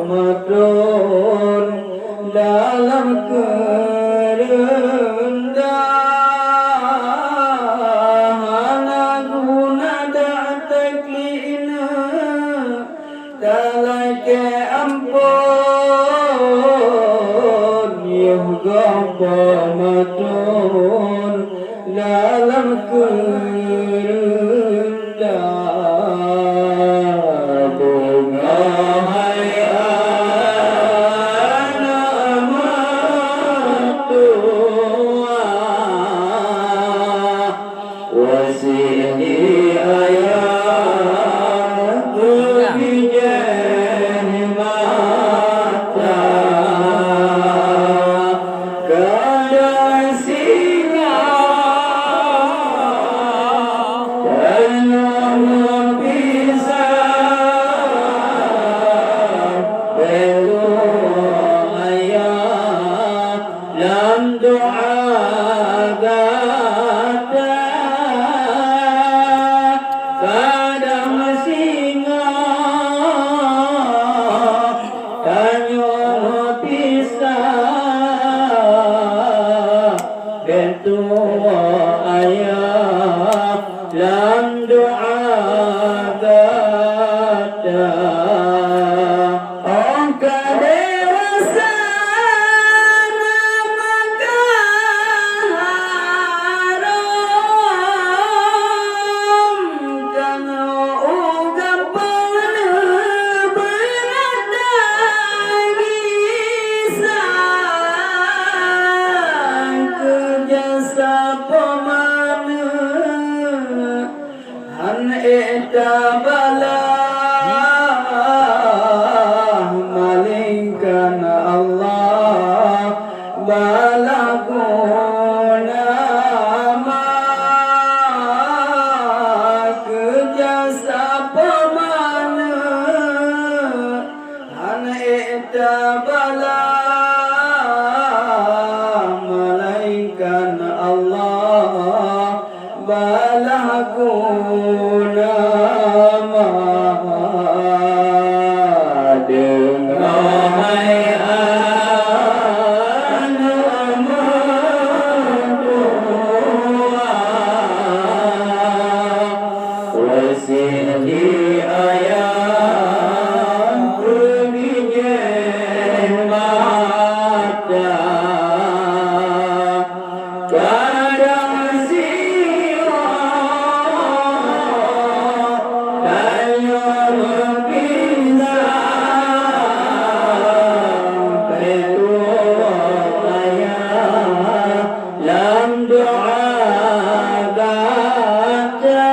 matrun dalam kerendahan guna dan teklina talake ampun yoga matrun dalam kerendahan bunga wasili ayat bijan mata kada singa dalam bisa berdoa ayat dalam doa kadang singa tanyo pisah berdoa ayah dalam doa gada angka dewasa maka haram kana ugam berat dagisan kerjasa pemana han eta bala malingkan Allah balaguna ma kerjasa pemana han eta bala malingkan Allah balaguna ma dengai wasili ayat berbijan mata kadang singa tanyo pisah berdoa ayat dalam doa gada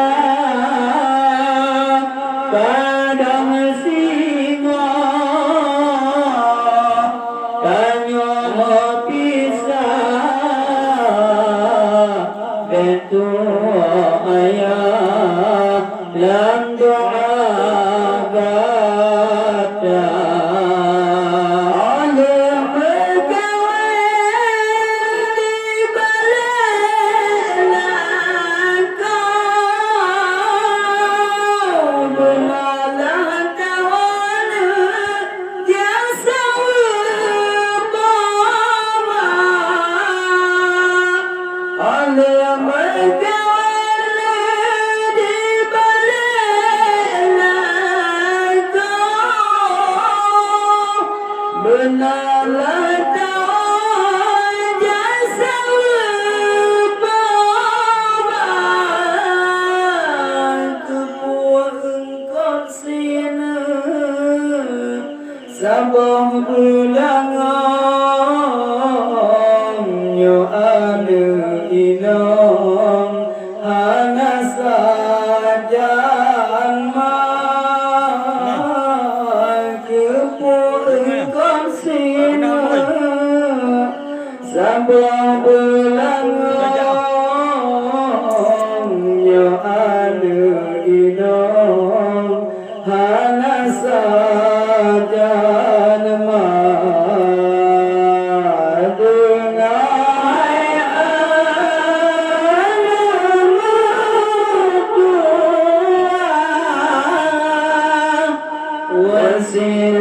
kadang singa tanyo pisah berdoa ayah dalam doa gada alam berkawan di balik kau benalah kawan jasa umpama alam berkawan di balik kau benalah kawan jasa umpama kepuang sina sabah bulangan yo ada inam hana sajan mal kepuang sina sabah bulangan yo ada inam hana sajan mal dengai alam tua wasila